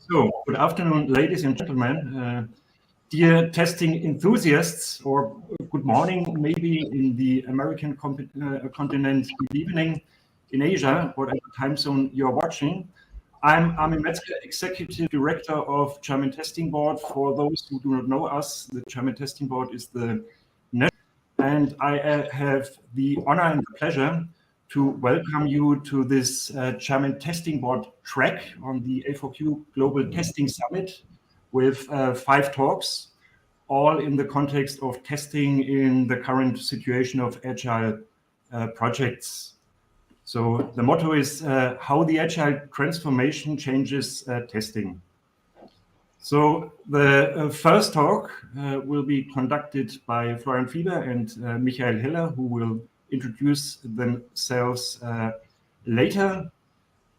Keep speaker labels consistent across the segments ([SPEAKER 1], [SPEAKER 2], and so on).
[SPEAKER 1] So, good afternoon, ladies and gentlemen. Dear testing enthusiasts, or good morning, maybe in the American continent, good evening in Asia, whatever time zone you're watching. I'm Armin Metzger, Executive Director of German Testing Board. For those who do not know us, the German Testing Board is the national, and I have the honor and the pleasure to welcome you to this German Testing Board track on the A4Q Global Testing Summit with 5 talks, all in the context of testing in the current situation of agile projects. So the motto is how the agile transformation changes testing. So the first talk will be conducted by Florian Fieber and Michael Heller, who will introduce themselves later.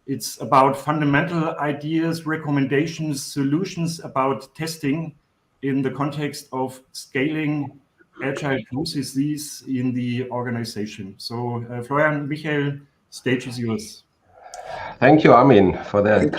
[SPEAKER 1] It's about fundamental ideas, recommendations, solutions about testing in the context of scaling agile processes in the organization. So Florian, Michael, stage is yours.
[SPEAKER 2] Thank you, Armin, for the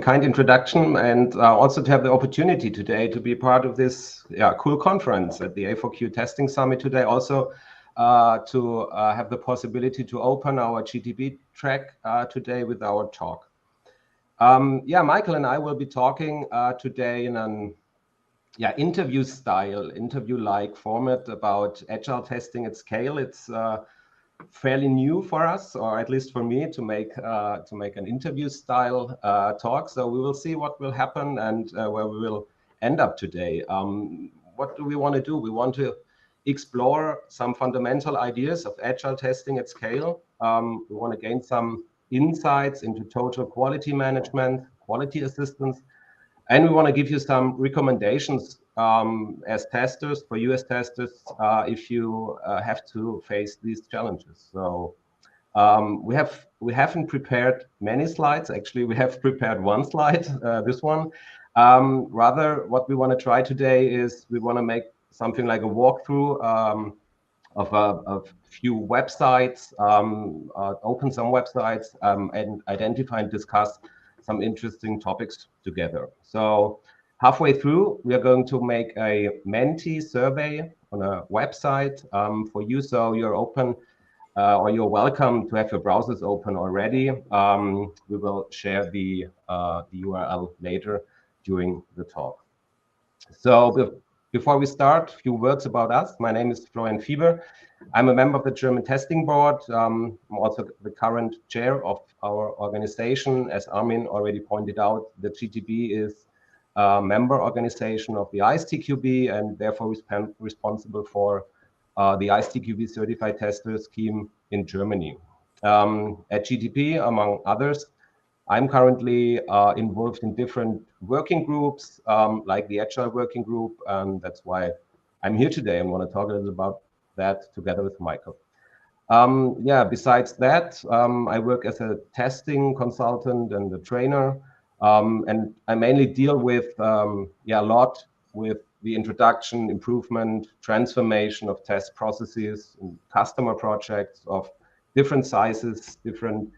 [SPEAKER 2] kind introduction, and also to have the opportunity today to be part of this cool conference at the A4Q Testing Summit today. Also to have the possibility to open our GTB track today with our talk. Michael and I will be talking today in an interview-like format about agile testing at scale. It's fairly new for us, or at least for me, to make an interview-style talk. So we will see what will happen and where we will end up today. What do we want to do? We want to explore some fundamental ideas of agile testing at scale. We want to gain some insights into total quality management, quality assistance, and we want to give you some recommendations as testers, for you as testers, if you have to face these challenges. So we haven't prepared many slides. Actually, we have prepared one slide, this one. Rather, what we want to try today is we want to make something like a walkthrough of a few websites, open some websites, and identify and discuss some interesting topics together. So halfway through, we are going to make a Menti survey on a website for you. So you're open, or you're welcome to have your browsers open already. We will share the URL later during the talk. So before we start, a few words about us. My name is Florian Fieber. I'm a member of the German Testing Board. I'm also the current chair of our organization. As Armin already pointed out, the GTB is a member organization of the ISTQB and therefore responsible for the ISTQB certified tester scheme in Germany. At GTB, among others, I'm currently involved in different working groups, like the Agile working group, and that's why I'm here today and want to talk a little about that together with Michael. Besides that, I work as a testing consultant and a trainer, and I mainly deal with a lot with the introduction, improvement, transformation of test processes and customer projects of different sizes, different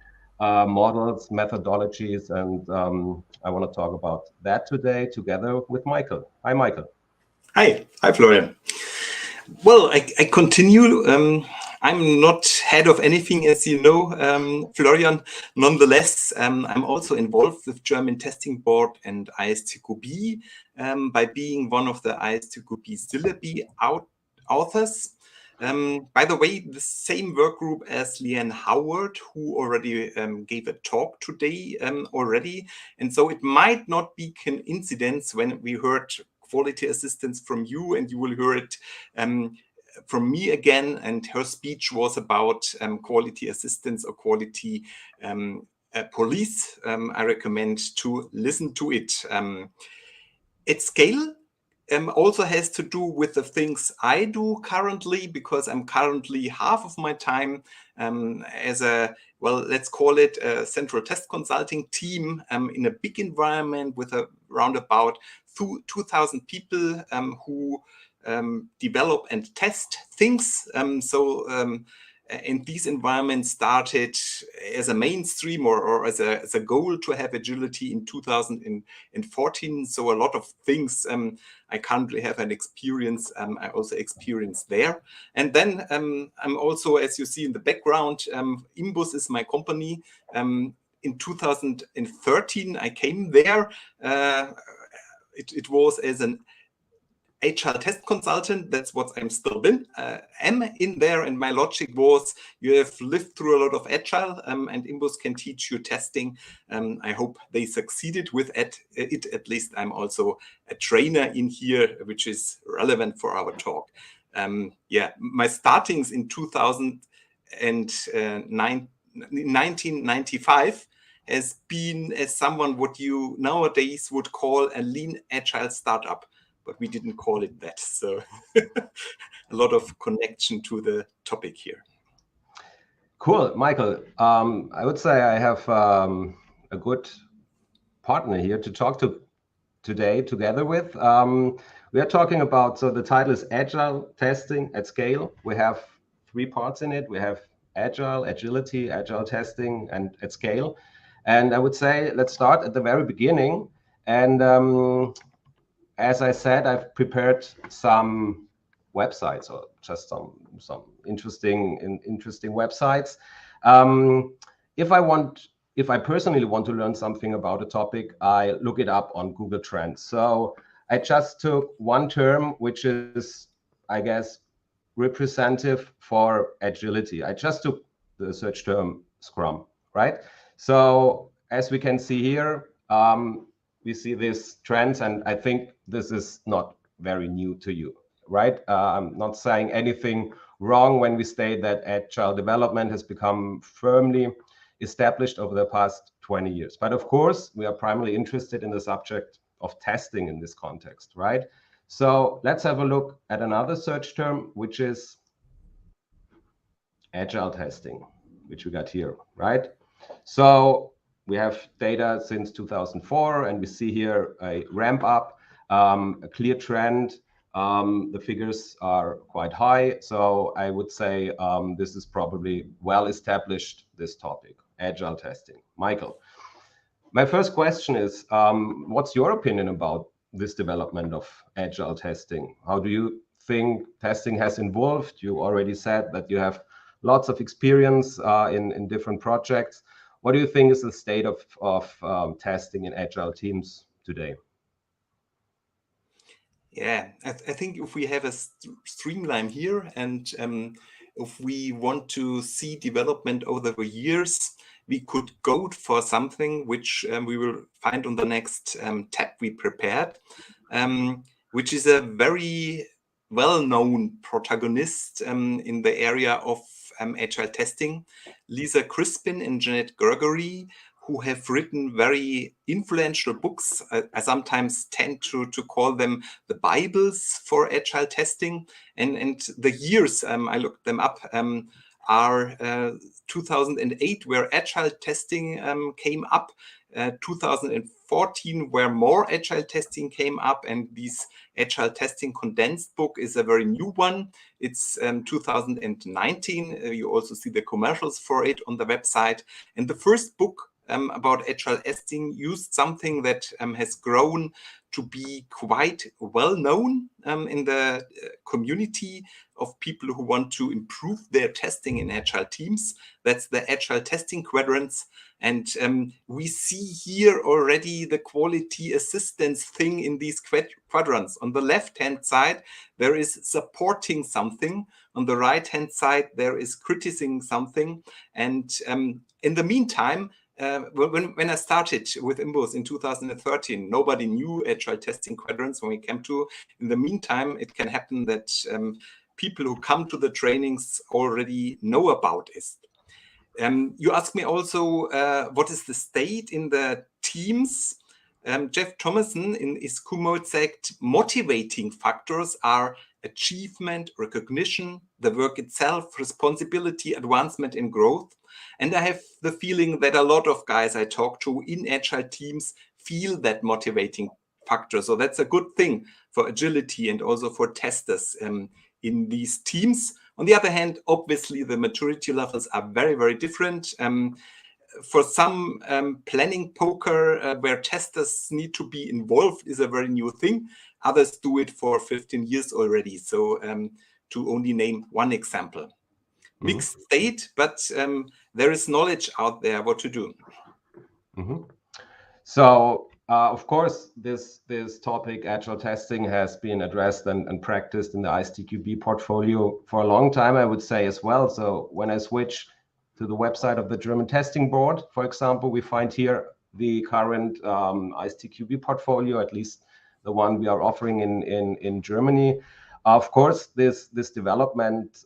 [SPEAKER 2] models, methodologies, and I want to talk about that today together with Michael. Hi, Michael.
[SPEAKER 3] Hi, Florian. Well, I continue. I'm not head of anything, as you know, Florian. Nonetheless, I'm also involved with German Testing Board and ISTQB by being one of the ISTQB syllabi authors. By the way, the same work group as Leanne Howard, who already gave a talk today already. And so it might not be coincidence when we heard quality assistance from you, and you will hear it from me again. And her speech was about quality assistance or quality police. I recommend to listen to it. At scale, also has to do with the things I do currently, because I'm currently half of my time as a, well, let's call it a central test consulting team in a big environment with around about 2,000 people who develop and test things. and these environments started as a mainstream or as a goal to have agility in 2014. So a lot of things I currently have an experience, I also experienced there. And then I'm also, as you see in the background, Imbus is my company. In 2013, I came there. It was as an Agile test consultant. That's what I'm still been. Am in there, and my logic was you have lived through a lot of Agile, and Imbus can teach you testing. I hope they succeeded with it. At least I'm also a trainer in here, which is relevant for our talk. Yeah, my startings in 1995 has been as someone what you nowadays would call a lean Agile startup. But we didn't call it that. So a lot of connection to the topic here.
[SPEAKER 2] Cool, Michael. I would say I have a good partner here to talk to today together with. We are talking about, so the title is Agile Testing at Scale. We have 3 parts in it. We have Agile, Agility, Agile Testing, and at Scale. And I would say, let's start at the very beginning. And as I said, I've prepared some websites, or just some interesting websites. If I personally want to learn something about a topic, I look it up on Google Trends. So I just took one term, which is, I guess, representative for agility. I just took the search term Scrum, right? So as we can see here, we see these trends, and I think this is not very new to you, right? I'm not saying anything wrong when we state that agile development has become firmly established over the past 20 years. But of course, we are primarily interested in the subject of testing in this context, right? So let's have a look at another search term, which is agile testing, which we got here, right? So we have data since 2004, and we see here a ramp up, a clear trend. The figures are quite high. So I would say this is probably well established, this topic, agile testing. Michael, my first question is, what's your opinion about this development of agile testing? How do you think testing has evolved? You already said that you have lots of experience in different projects. What do you think is the state of testing in agile teams today?
[SPEAKER 3] Yeah, I think if we have a streamline here, and if we want to see development over the years, we could go for something which we will find on the next tab we prepared, which is a very well-known protagonist in the area of agile testing, Lisa Crispin and Jeanette Gregory, who have written very influential books. I sometimes tend to call them the Bibles for agile testing. And the years, I looked them up, are 2008, where agile testing came up, 2014, where more agile testing came up, and this agile testing condensed book is a very new one. It's 2019. You also see the commercials for it on the website. And the first book about agile testing used something that has grown to be quite well known in the community of people who want to improve their testing in agile teams. That's the Agile Testing Quadrants. And we see here already the quality assistance thing in these quadrants. On the left-hand side, there is supporting something. On the right-hand side, there is criticizing something. And in the meantime, when I started with Imbus in 2013, nobody knew Agile Testing Quadrants when we came to. In the meantime, it can happen that people who come to the trainings already know about it. You asked me also, what is the state in the teams? Jeff Thomason in his keynote said, motivating factors are achievement, recognition, the work itself, responsibility, advancement, and growth. And I have the feeling that a lot of guys I talk to in agile teams feel that motivating factor. So that's a good thing for agility and also for testers in these teams. On the other hand, obviously, the maturity levels are very, very different. For some, planning poker, where testers need to be involved, is a very new thing. Others do it for 15 years already. So to only name one example. Mixed state, but there is knowledge out there what to do.
[SPEAKER 2] So, of course, this topic, agile testing, has been addressed and practiced in the ISTQB portfolio for a long time, I would say, as well. So when I switch to the website of the German Testing Board, for example, we find here the current ISTQB portfolio, at least the one we are offering in Germany. Of course, this development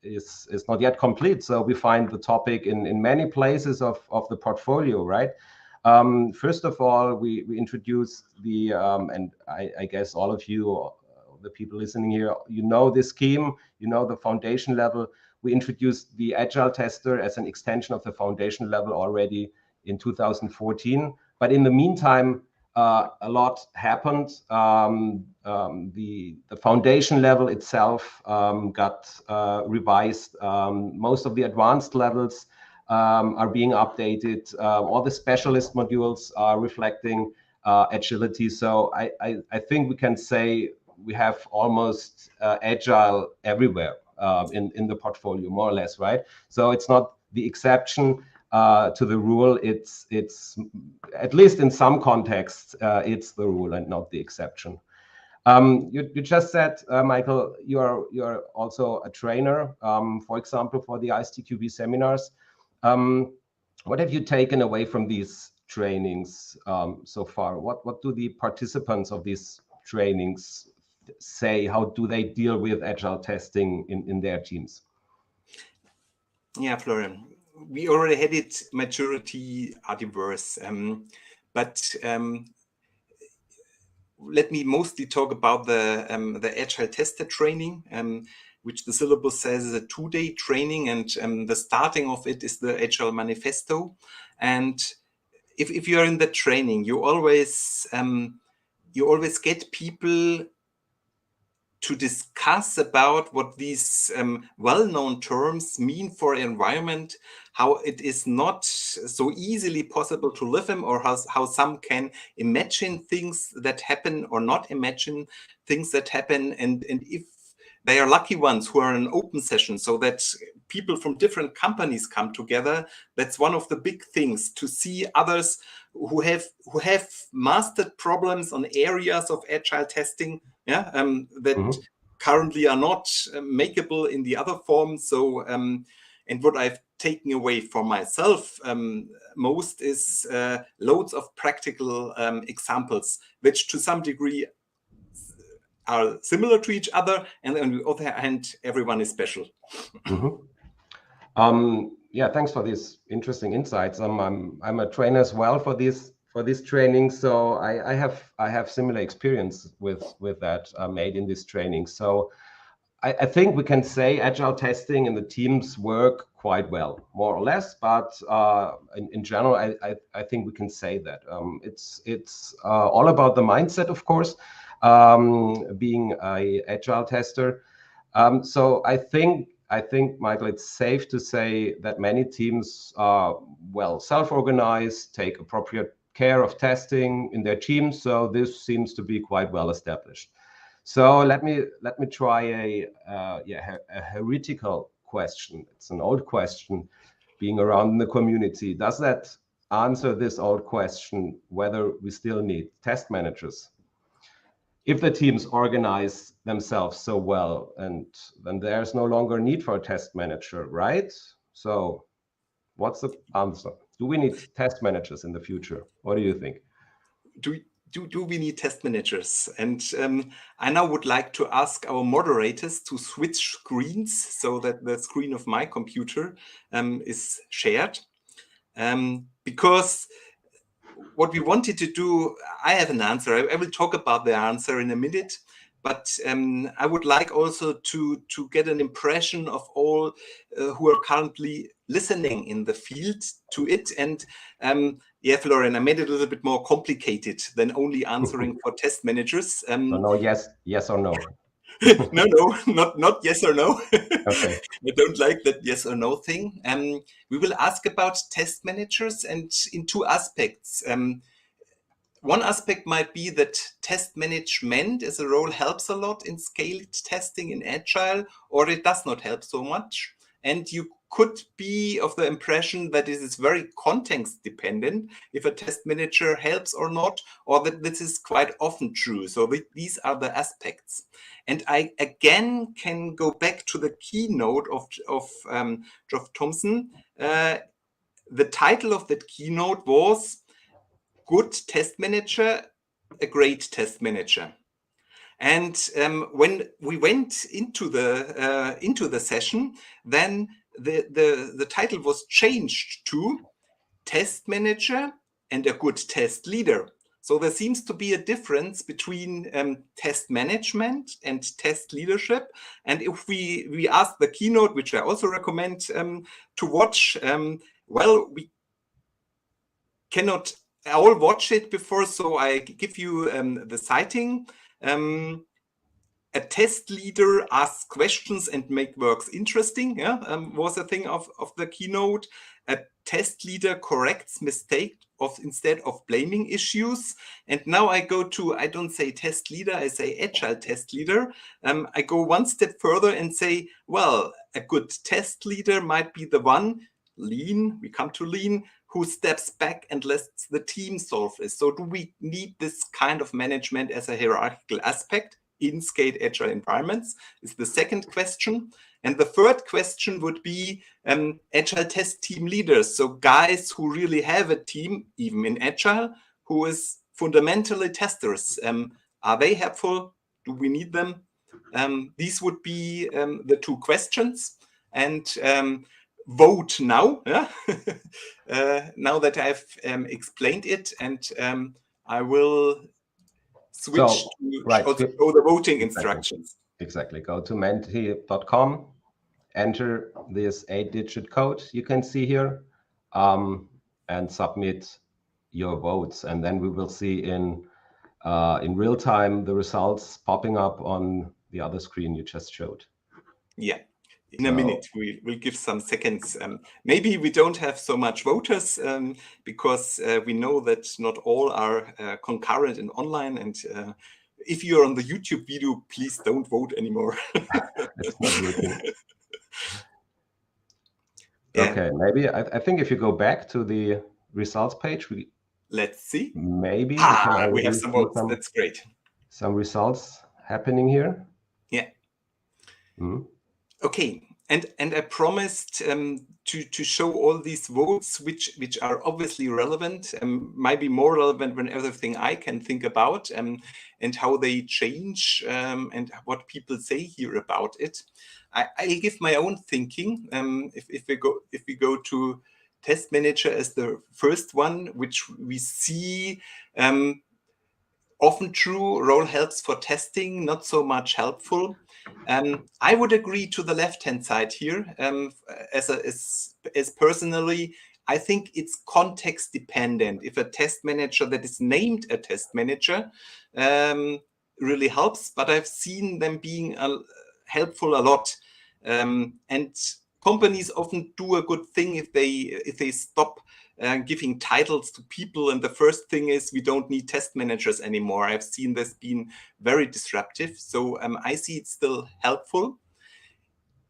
[SPEAKER 2] is not yet complete. So we find the topic in many places of the portfolio, right? First of all, we introduced the, and I guess all of you, the people listening here, you know this scheme, you know the foundation level. We introduced the Agile Tester as an extension of the foundation level already in 2014. But in the meantime, a lot happened. The foundation level itself got revised. Most of the advanced levels are being updated. All the specialist modules are reflecting agility. So I think we can say we have almost agile everywhere in the portfolio, more or less, right? So it's not the exception to the rule. It's at least in some contexts, it's the rule and not the exception. You just said, Michael, you're also a trainer, for example, for the ISTQB seminars. What have you taken away from these trainings so far? What do the participants of these trainings say? How do they deal with agile testing in their teams?
[SPEAKER 3] Yeah, Florian, we already had it. Maturity are diverse, but let me mostly talk about the Agile Tester training, which the syllabus says is a 2-day training, and the starting of it is the Agile Manifesto. And if you are in the training, you always get people to discuss about what these well-known terms mean for environment, how it is not so easily possible to live them, or how some can imagine things that happen or not imagine things that happen, and if they are lucky ones who are in an open session, so that people from different companies come together. That's one of the big things, to see others who have mastered problems on areas of agile testing, that currently are not makeable in the other form. So, and what I've taken away for myself most is loads of practical examples, which to some degree are similar to each other, and on the other hand, everyone is special.
[SPEAKER 2] Yeah, thanks for these interesting insights. I'm a trainer as well for this training, so I have similar experience with that made in this training. So I think we can say agile testing and the teams work quite well, more or less. But in general, I think we can say that it's all about the mindset, of course. Being an agile tester. So I think, Michael, it's safe to say that many teams are well self-organized, take appropriate care of testing in their teams. So this seems to be quite well established. So let me try a heretical question. It's an old question, being around in the community. Does that answer this old question, whether we still need test managers? If the teams organize themselves so well, and then there's no longer need for a test manager, right? So what's the answer? Do we need test managers in the future? What do you think?
[SPEAKER 3] Do we need test managers? And I now would like to ask our moderators to switch screens so that the screen of my computer is shared. Because what we wanted to do, I have an answer. I will talk about the answer in a minute, but I would like also to get an impression of all who are currently listening in the field to it. And yeah, Florian, I made it a little bit more complicated than only answering for test managers.
[SPEAKER 2] No, yes or no.
[SPEAKER 3] No, not yes or no.
[SPEAKER 2] Okay.
[SPEAKER 3] I don't like that yes or no thing. We will ask about test managers and in two aspects. One aspect might be that test management as a role helps a lot in scaled testing in Agile, or it does not help so much. And you could be of the impression that it is very context dependent if a test manager helps or not, or that this is quite often true. So these are the aspects. And I again can go back to the keynote of Geoff Thompson. The title of that keynote was Good Test Manager, a Great Test Manager. And when we went into the session, then the title was changed to Test Manager and a Good Test Leader. So there seems to be a difference between test management and test leadership. And if we ask the keynote, which I also recommend to watch, well, we cannot all watch it before, so I give you the citing. A test leader asks questions and make works interesting, was a thing of the keynote. A test leader corrects mistakes instead of blaming issues. And now I go to, I don't say test leader, I say agile test leader. I go one step further and say, well, a good test leader might be the one, lean, we come to lean, who steps back and lets the team solve this. So do we need this kind of management as a hierarchical aspect in scaled agile environments? Is the second question. And the third question would be agile test team leaders. So guys who really have a team, even in agile, who is fundamentally testers. Are they helpful? Do we need them? These would be the two questions. And vote now, now that I've explained it, and I will switch to show the voting instructions.
[SPEAKER 2] Exactly. Go to menti.com, enter this 8-digit code you can see here, and submit your votes. And then we will see in real time the results popping up on the other screen you just showed.
[SPEAKER 3] Yeah. In a minute, we'll give some seconds. Maybe we don't have so much voters because we know that not all are concurrent and online. And if you're on the YouTube video, please don't vote anymore.
[SPEAKER 2] It's not working.
[SPEAKER 3] Yeah.
[SPEAKER 2] Okay, maybe I think if you go back to the results page,
[SPEAKER 3] let's see.
[SPEAKER 2] Maybe
[SPEAKER 3] we have some votes. That's great.
[SPEAKER 2] Some results happening here.
[SPEAKER 3] Yeah. Okay. And I promised to show all these votes, which are obviously relevant, might be more relevant than everything I can think about, and how they change and what people say here about it. I give my own thinking. If we go to Test Manager as the first one, which we see often true, role helps for testing, not so much helpful. I would agree to the left-hand side here. As personally, I think it's context dependent. If a test manager that is named a test manager really helps, but I've seen them being helpful a lot. And companies often do a good thing if they stop giving titles to people, and the first thing is we don't need test managers anymore. I've seen this being very disruptive, so I see it still helpful.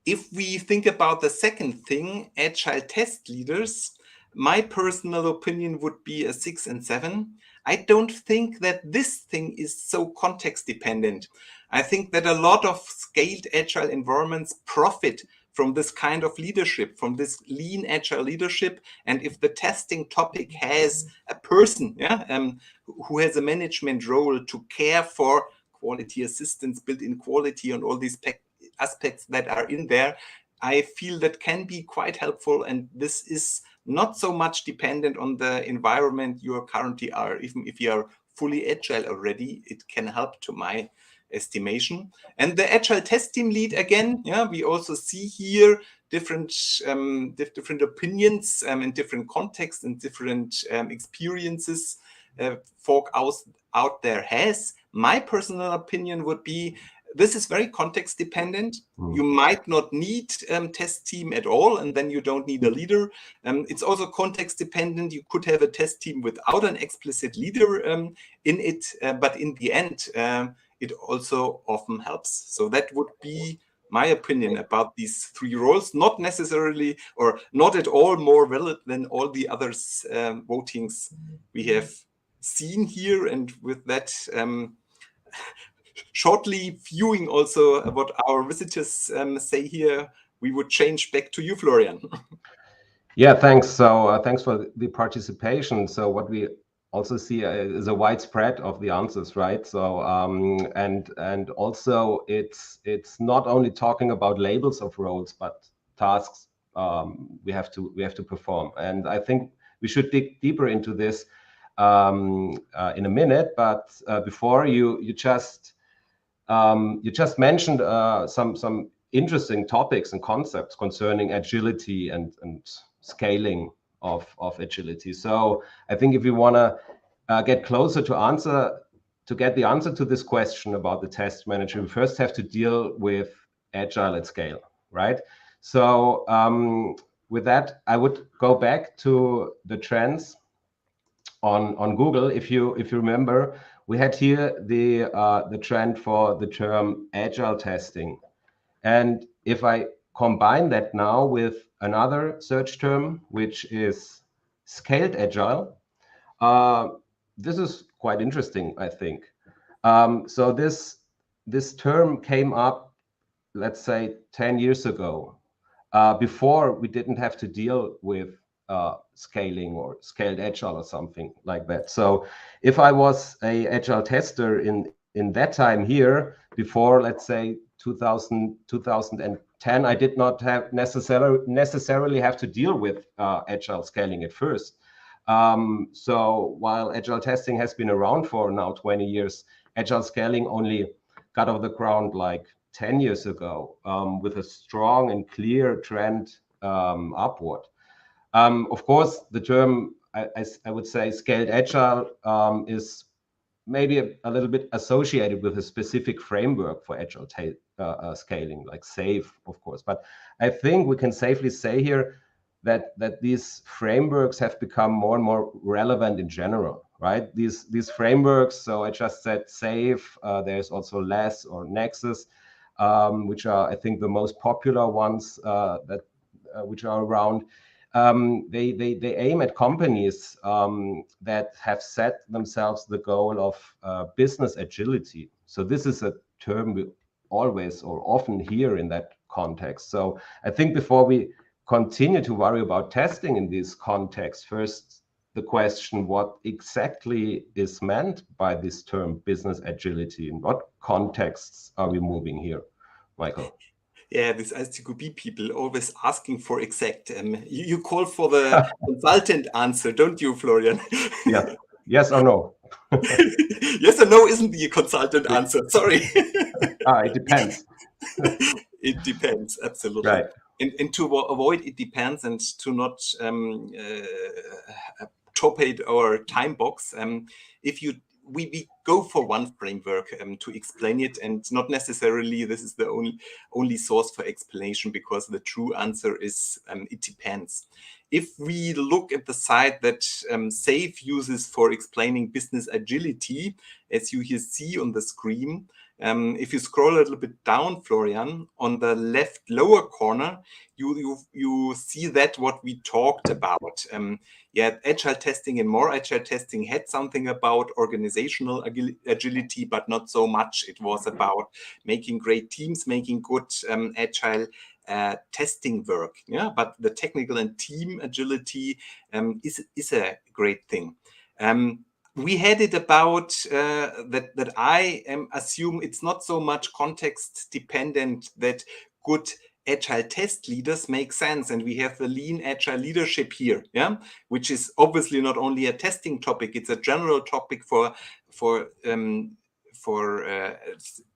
[SPEAKER 3] If we think about the second thing, agile test leaders, my personal opinion would be a 6 and 7. I don't think that this thing is so context dependent. I think that a lot of scaled agile environments profit from this kind of leadership, from this lean agile leadership. And if the testing topic has a person who has a management role to care for quality assistance, built-in quality, and all these aspects that are in there, I feel that can be quite helpful. And this is not so much dependent on the environment you currently are. Even if you are fully agile already, it can help to my estimation. And the agile test team lead, again, we also see here different opinions in different contexts and different experiences folk out there has. My personal opinion would be this is very context dependent. You might not need test team at all, and then you don't need a leader. It's also context dependent. You could have a test team without an explicit leader in it, but in the end, it also often helps. So that would be my opinion about these three roles, not necessarily or not at all more valid than all the others votings we have seen here. And with that, shortly viewing also what our visitors say here, we would change back to you, Florian.
[SPEAKER 2] Yeah, thanks. So thanks for the participation. So what we also see is a widespread of the answers, right? So and also it's not only talking about labels of roles, but tasks we have to perform. And I think we should dig deeper into this in a minute. But before you just mentioned some interesting topics and concepts concerning agility and scaling of agility. So I think if you want to get closer to get the answer to this question about the test manager, we first have to deal with Agile at scale, right? So with that, I would go back to the trends on Google. If you remember, we had here the trend for the term Agile testing. And if I combine that now with another search term, which is scaled agile, this is quite interesting, I think. So this term came up, let's say, 10 years ago, before we didn't have to deal with scaling or scaled agile or something like that. So if I was a agile tester in that time here, before, let's say, 2010, I did not have necessarily have to deal with agile scaling at first. So while agile testing has been around for now 20 years, agile scaling only got off the ground like 10 years ago, with a strong and clear trend upward. Of course, the term, I would say, scaled agile is maybe a little bit associated with a specific framework for agile scaling, like SAFe, of course. But I think we can safely say here that these frameworks have become more and more relevant in general, right? These frameworks, so I just said SAFe, there's also LESS or Nexus, which are, I think, the most popular ones which are around. They aim at companies that have set themselves the goal of business agility. So this is a term we always or often hear in that context. So I think before we continue to worry about testing in this context, first the question, what exactly is meant by this term business agility? In what contexts are we moving here, Michael?
[SPEAKER 3] Yeah, these ICQB people always asking for exact. You call for the consultant answer, don't you, Florian?
[SPEAKER 2] Yeah. Yes or no?
[SPEAKER 3] Yes or no isn't the consultant answer. Sorry.
[SPEAKER 2] It depends.
[SPEAKER 3] It depends, absolutely.
[SPEAKER 2] Right.
[SPEAKER 3] And to avoid it depends and to not topate our time box, if you we go for one framework to explain it, and not necessarily this is the only source for explanation, because the true answer is it depends. If we look at the site that SAFe uses for explaining business agility, as you here see on the screen, if you scroll a little bit down, Florian, on the left lower corner, you see that what we talked about. Yeah, agile testing and more agile testing had something about organizational agility, but not so much. It was about making great teams, making good agile testing work. Yeah, but the technical and team agility is a great thing. We had it about that I assume it's not so much context dependent, that good agile test leaders make sense, and we have the lean agile leadership here, yeah, which is obviously not only a testing topic, it's a general topic for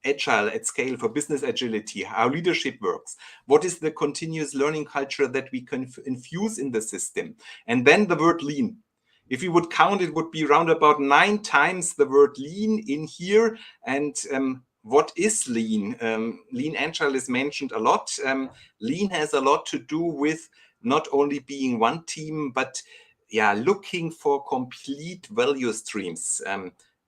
[SPEAKER 3] agile at scale, for business agility, how leadership works, what is the continuous learning culture that we can infuse in the system, and then the word lean. If you would count, it would be around about 9 times the word lean in here, and what is lean? Lean Agile is mentioned a lot. Lean has a lot to do with not only being one team, but looking for complete value streams,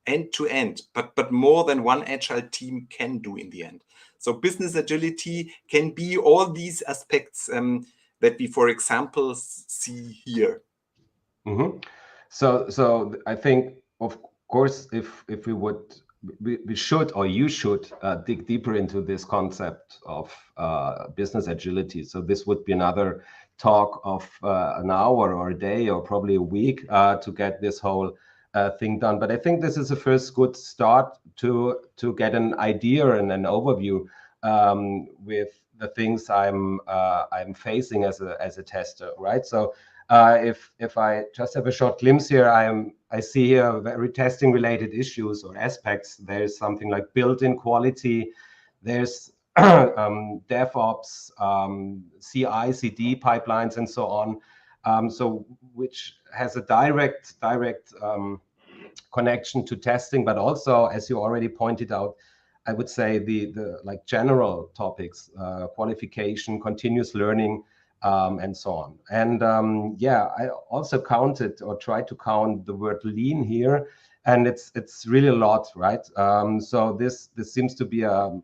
[SPEAKER 3] end to end, but more than one Agile team can do in the end. So business agility can be all these aspects that we, for example, see here.
[SPEAKER 2] Mm-hmm. So I think, of course, if we would, we should, or you should dig deeper into this concept of business agility. So this would be another talk of an hour or a day or probably a week to get this whole thing done. But I think this is a first good start to get an idea and an overview with the things I'm facing as a tester, right? So if I just have a short glimpse here, I see here very testing related issues or aspects. There's something like built-in quality. There's DevOps, CI/CD pipelines, and so on. So which has a direct connection to testing, but also, as you already pointed out, I would say the like general topics, qualification, continuous learning, and so on. And I also counted or tried to count the word lean here, and it's really a lot, right? So this seems to be an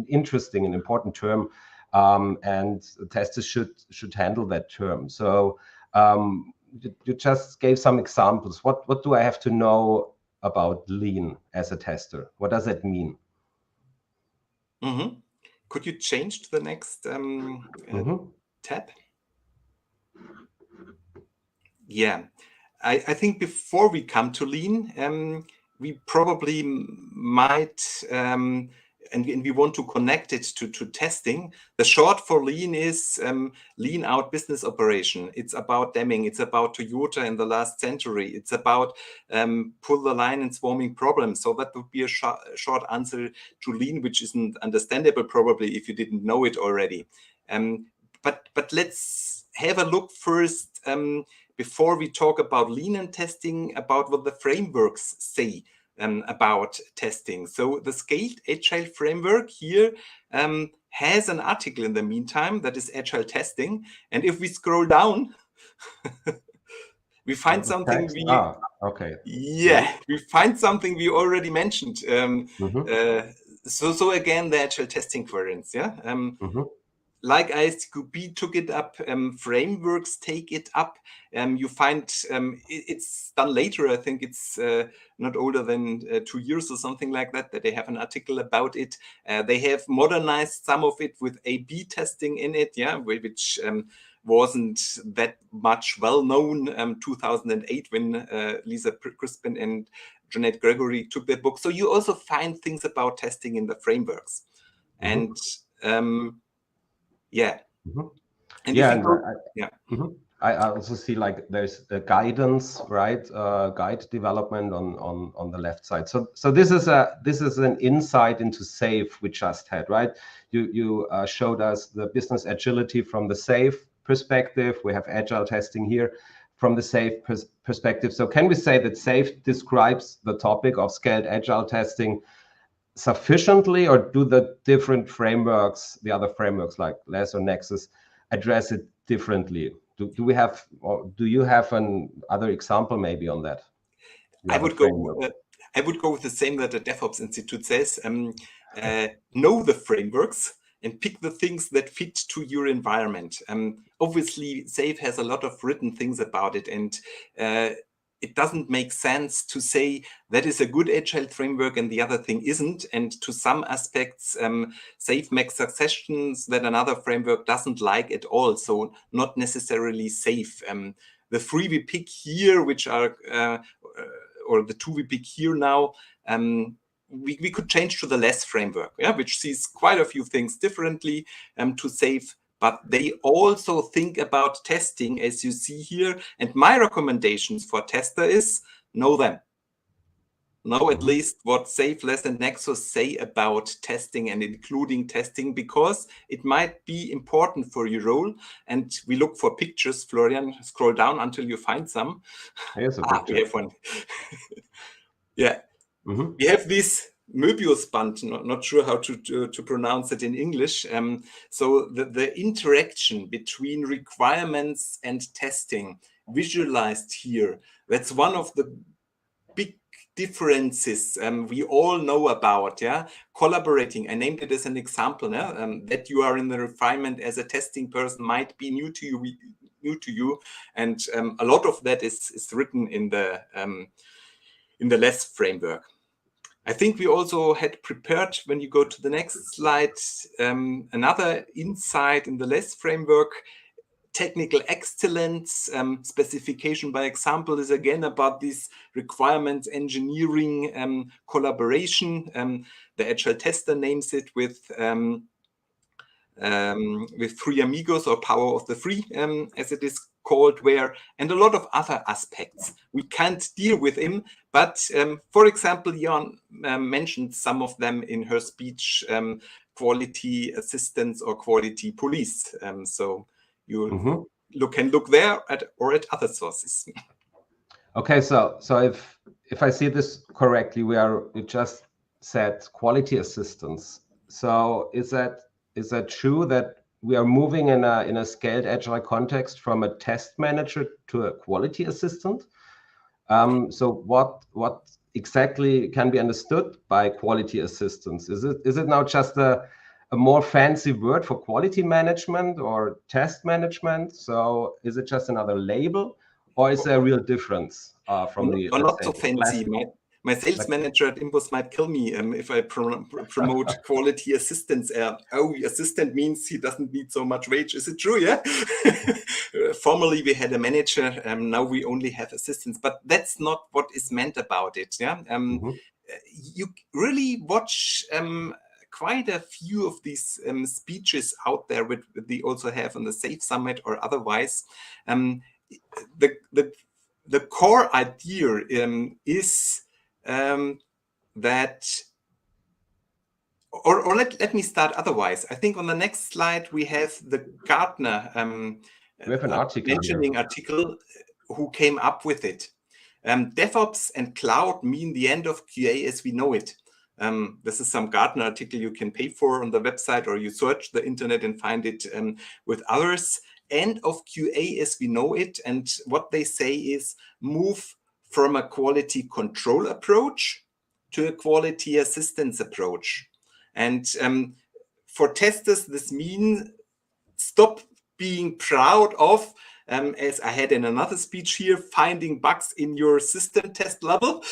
[SPEAKER 2] interesting and important term, and testers should handle that term. So you just gave some examples. What do I have to know about lean as a tester? What does that mean?
[SPEAKER 3] Mm-hmm. Could you change to the next tab? Yeah, I think before we come to lean, we probably might, and we want to connect it to testing. The short for lean is lean out business operation. It's about Deming. It's about Toyota in the last century. It's about pull the line and swarming problems. So that would be a short answer to lean, which isn't understandable probably if you didn't know it already. But let's have a look first before we talk about lean and testing, about what the frameworks say about testing. So the Scaled Agile framework here has an article in the meantime that is Agile Testing. And if we scroll down, we find something we find something we already mentioned. So again, the Agile Testing Quadrants, like ISTQB took it up, frameworks take it up. You find it's done later. I think it's not older than 2 years or something like that they have an article about it. They have modernized some of it with A/B testing in it, which wasn't that much well known 2008 when Lisa Crispin and Jeanette Gregory took that book. So you also find things about testing in the frameworks. And
[SPEAKER 2] I also see like there's a guidance, right? Guide development on the left side. So this is an insight into SAFe we just had, right? You showed us the business agility from the SAFe perspective. We have agile testing here from the SAFe perspective. So can we say that SAFe describes the topic of scaled agile testing sufficiently, or do the different frameworks, the other frameworks like LESS or Nexus, address it differently? Do we have, or do you have an other example maybe on that?
[SPEAKER 3] I would go with the same that the DevOps Institute says. Know the frameworks and pick the things that fit to your environment. Obviously, SAFe has a lot of written things about it, and it doesn't make sense to say that is a good agile framework and the other thing isn't. And to some aspects, SAFe makes suggestions that another framework doesn't like at all. So not necessarily SAFe. The three we pick here, which are, or the two we pick here now, we could change to the LESS framework, which sees quite a few things differently to SAFe. But they also think about testing, as you see here. And my recommendations for tester is know them. Know at least what SAFe, LESS, and Nexus say about testing and including testing, because it might be important for your role. And we look for pictures. Florian, scroll down until you find some.
[SPEAKER 2] Here's a picture.
[SPEAKER 3] We have one. We have these Möbius band, not sure how to pronounce it in English. So the interaction between requirements and testing visualized here, that's one of the big differences we all know about. Yeah, collaborating, I named it as an example. That you are in the refinement as a testing person might be new to you, and a lot of that is written in the LESS framework. I think we also had prepared, when you go to the next slide, another insight in the LESS framework. Technical excellence, specification by example, is again about these requirements engineering collaboration. The Agile tester names it with Three Amigos, or Power of the Three, as it is called, and a lot of other aspects. We can't deal with him, but for example, Jan mentioned some of them in her speech, quality assistance or quality police. So you can look there or at other sources.
[SPEAKER 2] Okay, so if I see this correctly, we just said quality assistance. So is that true that we are moving in a scaled agile context from a test manager to a quality assistant? So what exactly can be understood by quality assistance? Is it now just a more fancy word for quality management or test management? So is it just another label, or is there a real difference from the?
[SPEAKER 3] Not so fancy. My sales manager at Imbus might kill me if I promote quality assistance. Assistant means he doesn't need so much wage. Is it true? Yeah. Formerly we had a manager. Now we only have assistants, but that's not what is meant about it. Yeah. You really watch quite a few of these speeches out there, which they also have on the SAFe Summit or otherwise. The core idea is that, or let me start otherwise. I think on the next slide we have the Gartner
[SPEAKER 2] we have an
[SPEAKER 3] article who came up with it. DevOps and cloud mean the end of QA as we know it. This is some Gartner article you can pay for on the website, or you search the internet and find it with others. End of QA as we know it. And what they say is move from a quality control approach to a quality assistance approach. And for testers, this means stop being proud of, as I had in another speech here, finding bugs in your system test level,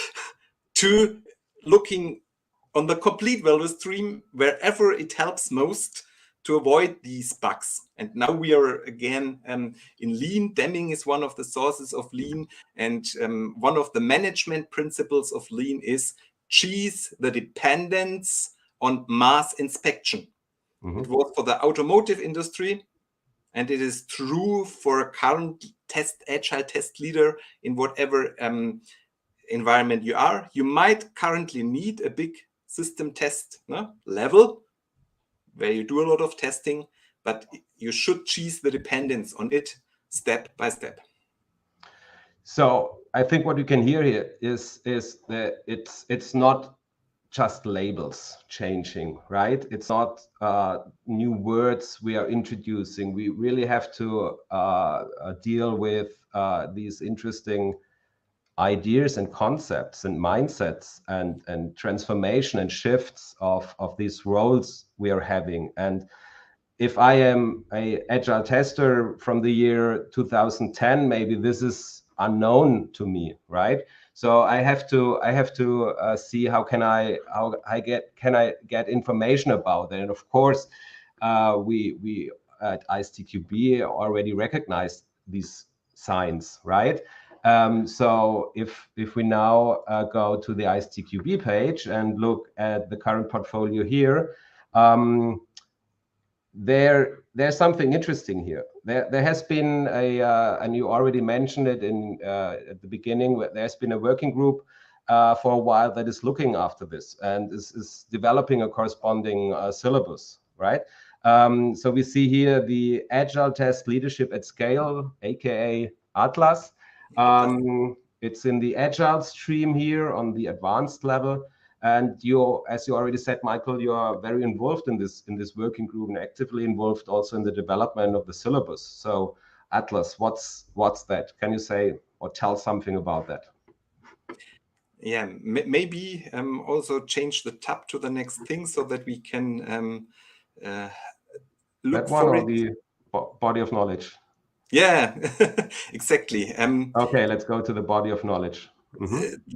[SPEAKER 3] to looking on the complete value stream wherever it helps most to avoid these bugs. And now we are again in Lean. Deming is one of the sources of Lean. And one of the management principles of Lean is cease the dependence on mass inspection. It was for the automotive industry, and it is true for a current agile test leader in whatever environment you are. You might currently need a big system test level where you do a lot of testing, but you should cease the dependence on it step by step.
[SPEAKER 2] So I think what you can hear here is that it's not just labels changing, right? It's not new words we are introducing. We really have to deal with these interesting ideas and concepts and mindsets and transformation and shifts of these roles we are having. And if I am an agile tester from the year 2010, maybe this is unknown to me, right? So I have to see how can I get information about it. And of course, we at ISTQB already recognize these signs, right? So if we now go to the ISTQB page and look at the current portfolio here, there's something interesting here. There has been and you already mentioned it at the beginning, there's been a working group for a while that is looking after this and is developing a corresponding syllabus, right? So we see here the Agile Test Leadership at Scale, aka Atlas. It's in the Agile stream here on the advanced level. And you, as you already said, Michael, you are very involved in this working group and actively involved also in the development of the syllabus. So Atlas, what's that? Can you say or tell something about that?
[SPEAKER 3] Yeah, maybe also change the tab to the next thing so that we can look
[SPEAKER 2] that one
[SPEAKER 3] for
[SPEAKER 2] or
[SPEAKER 3] it.
[SPEAKER 2] the body of knowledge?
[SPEAKER 3] Yeah, exactly.
[SPEAKER 2] Okay, let's go to the body of knowledge.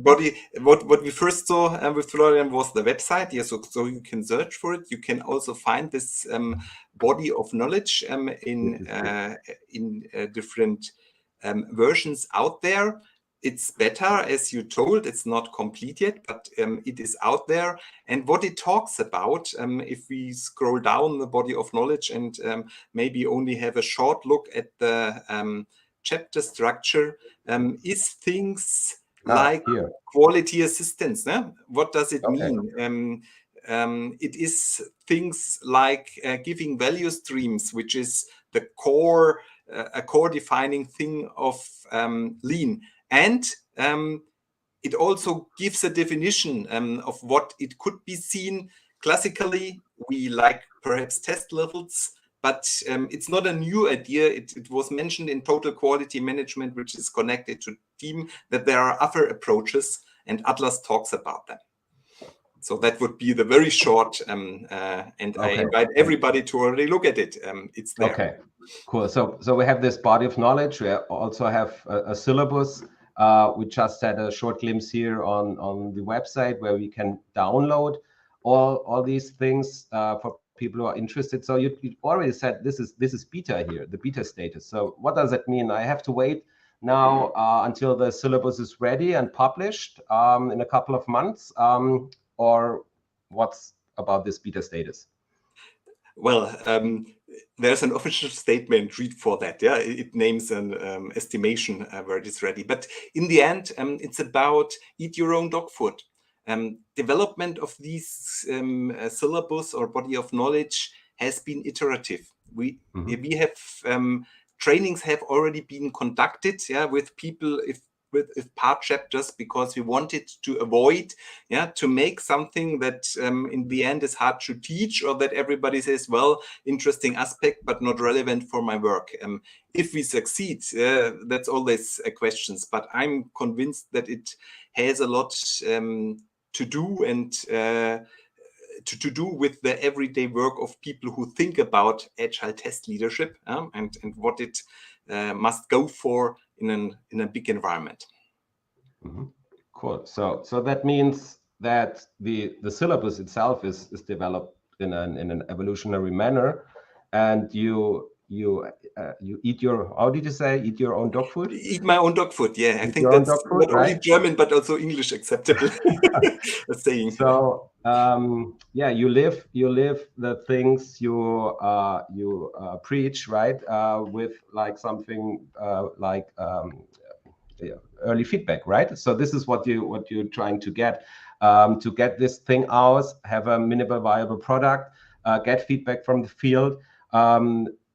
[SPEAKER 3] What we first saw with Florian was the website. Yeah, so you can search for it. You can also find this body of knowledge in different versions out there. It's better, as you told. It's not complete yet, but it is out there. And what it talks about, if we scroll down the body of knowledge and maybe only have a short look at the chapter structure, is things like
[SPEAKER 2] here.
[SPEAKER 3] Quality assistance. What does it
[SPEAKER 2] Okay.
[SPEAKER 3] mean? It is things like giving value streams, which is the core, a core defining thing of Lean. And it also gives a definition of what it could be seen. Classically, we like perhaps test levels, but it's not a new idea. It was mentioned in total quality management, which is connected to team, that there are other approaches, and Atlas talks about them. So that would be the very short, and okay. I invite everybody to already look at it. It's there.
[SPEAKER 2] Okay, cool. So we have this body of knowledge. We also have a syllabus. We just had a short glimpse here on the website where we can download all these things for people who are interested. So you already said this is beta here, the beta status. So what does that mean? I have to wait now until the syllabus is ready and published in a couple of months, or what's about this beta status?
[SPEAKER 3] Well, there's an official statement read for that. Yeah, it names an estimation where it is ready. But in the end, it's about eat your own dog food. Development of these syllabus or body of knowledge has been iterative. We have trainings have already been conducted, yeah, with people with part chapters, because we wanted to avoid, yeah, to make something that in the end is hard to teach, or that everybody says, well, interesting aspect, but not relevant for my work. If we succeed, that's always questions, but I'm convinced that it has a lot to do and to do with the everyday work of people who think about agile test leadership and what it must go for in a big environment.
[SPEAKER 2] Cool. So that means that the syllabus itself is developed in an evolutionary manner, and you eat your, how did you say, eat your own dog food?
[SPEAKER 3] Eat my own dog food. Yeah, I think that's
[SPEAKER 2] food,
[SPEAKER 3] not only German but also English acceptable saying.
[SPEAKER 2] So yeah, you live the things you preach, right? With like something like early feedback, right? So this is what you're trying to get this thing out, have a minimal viable product, get feedback from the field.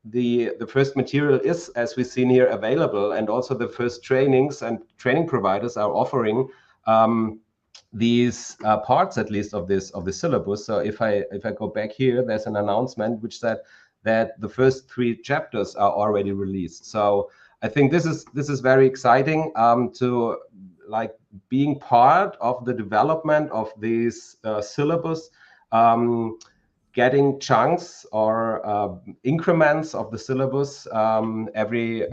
[SPEAKER 2] The first material is, as we've seen here, available, and also the first trainings and training providers are offering these parts, at least of the syllabus. So if I go back here, there's an announcement which said that the first 3 chapters are already released. So I think this is very exciting to like being part of the development of these syllabus, getting chunks or increments of the syllabus every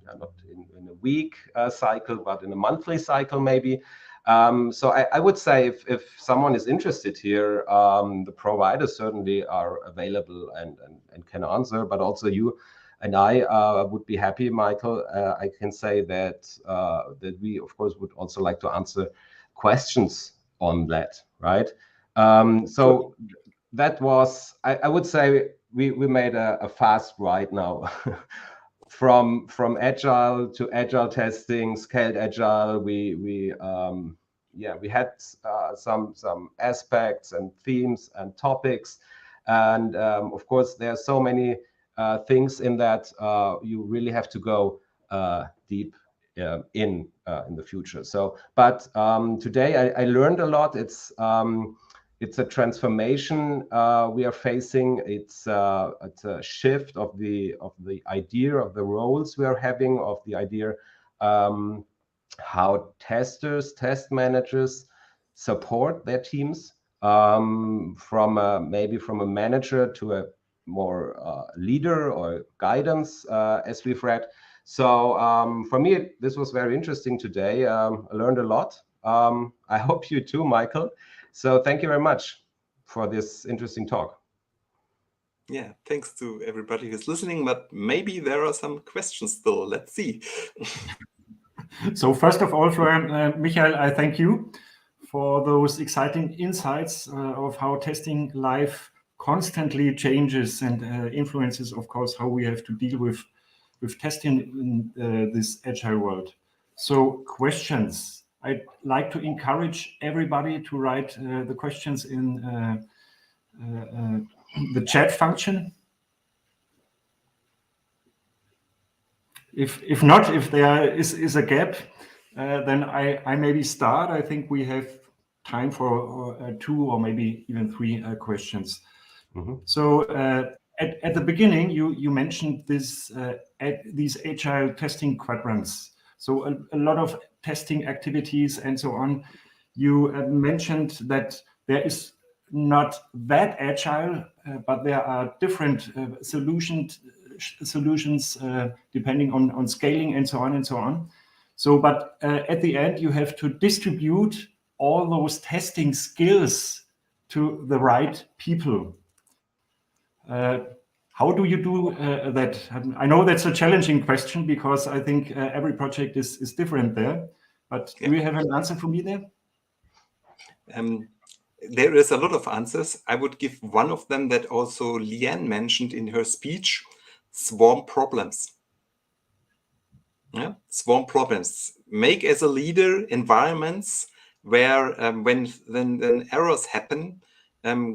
[SPEAKER 2] not in a week cycle, but in a monthly cycle maybe. So I would say if someone is interested here, the providers certainly are available and can answer, but also you and I would be happy, Michael. I can say that that we, of course, would also like to answer questions on that, right? So that was, I would say, we made a fast ride now from agile to agile testing, scaled agile. We had some aspects and themes and topics, and of course there are so many things in that you really have to go deep in the future. So, but today I learned a lot. It's a transformation we are facing. It's a shift of the idea of the roles we are having, of the idea how testers, test managers support their teams, from maybe from a manager to a more leader or guidance, as we've read. So for me, this was very interesting today. I learned a lot. I hope you too, Michael. So thank you very much for this interesting talk.
[SPEAKER 3] Yeah, thanks to everybody who's listening, but maybe there are some questions still. Let's see.
[SPEAKER 1] So first of all, Florian, Michael, I thank you for those exciting insights of how testing life constantly changes and influences, of course, how we have to deal with testing in this agile world. So questions. I'd like to encourage everybody to write the questions in the chat function. If not, if there is a gap, then I maybe start. I think we have time for 2 or maybe even 3 questions. Mm-hmm. So at the beginning, you mentioned these agile testing quadrants. So a lot of testing activities and so on. You mentioned that there is not that agile, but there are different solutions depending on scaling and so on and so on. So, but at the end, you have to distribute all those testing skills to the right people. How do you do that? I know that's a challenging question because I think every project is different there. But do you have an answer for me there?
[SPEAKER 3] There is a lot of answers. I would give one of them that also Leanne mentioned in her speech: swarm problems. Yeah, swarm problems. Make as a leader environments where when errors happen,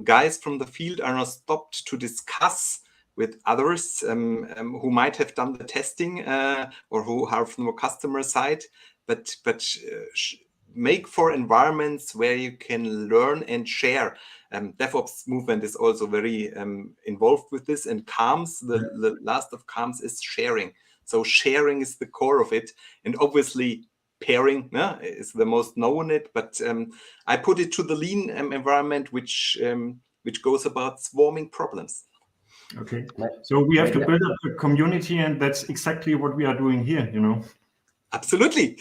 [SPEAKER 3] guys from the field are not stopped to discuss with others who might have done the testing or who are from the customer side, but make for environments where you can learn and share. DevOps movement is also very involved with this, and CALMS, the last of CALMS is sharing. So sharing is the core of it, and obviously pairing is the most known it, but I put it to the lean environment, which goes about swarming problems.
[SPEAKER 1] Okay, so we have to build up a community, and that's exactly what we are doing here, you know.
[SPEAKER 3] Absolutely.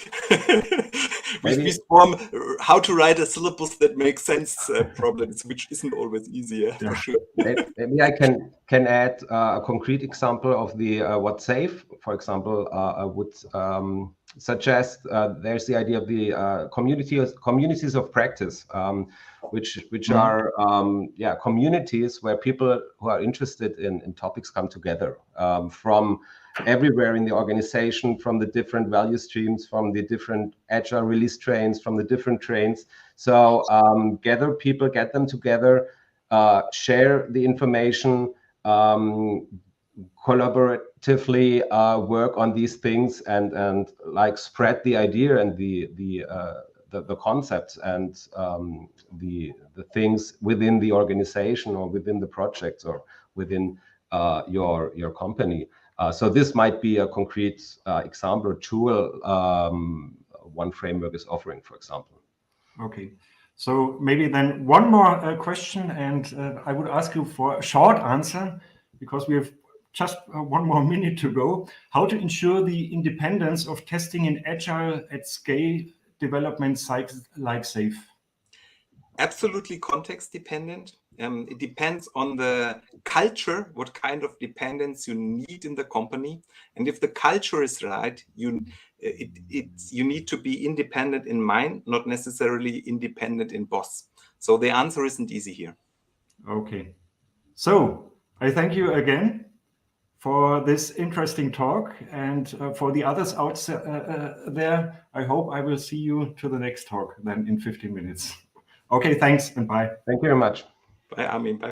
[SPEAKER 3] We swarm how to write a syllabus that makes sense problems, which isn't always easier, for sure.
[SPEAKER 2] Maybe I can add a concrete example of the what's safe. For example, I would suggest there's the idea of the communities of practice, which are communities where people who are interested in topics come together from everywhere in the organization, from the different value streams, from the different agile release trains, from the different trains. So gather people, get them together, share the information, collaboratively work on these things, and like spread the idea and the concepts and the things within the organization or within the projects or within your company. So this might be a concrete example or tool one framework is offering, for example.
[SPEAKER 1] Okay, so maybe then one more question, and I would ask you for a short answer because we have just 1 more minute to go. How to ensure the independence of testing in agile at scale development cycles like SAFe?
[SPEAKER 3] Absolutely context dependent. It depends on the culture, what kind of dependence you need in the company. And if the culture is right, you need to be independent in mind, not necessarily independent in boss. So the answer isn't easy here.
[SPEAKER 1] Okay. So I thank you again for this interesting talk, and for the others out there, I hope I will see you to the next talk then in 15 minutes. Okay, thanks and bye.
[SPEAKER 2] Thank you very much.
[SPEAKER 3] Bye, Armin. Bye.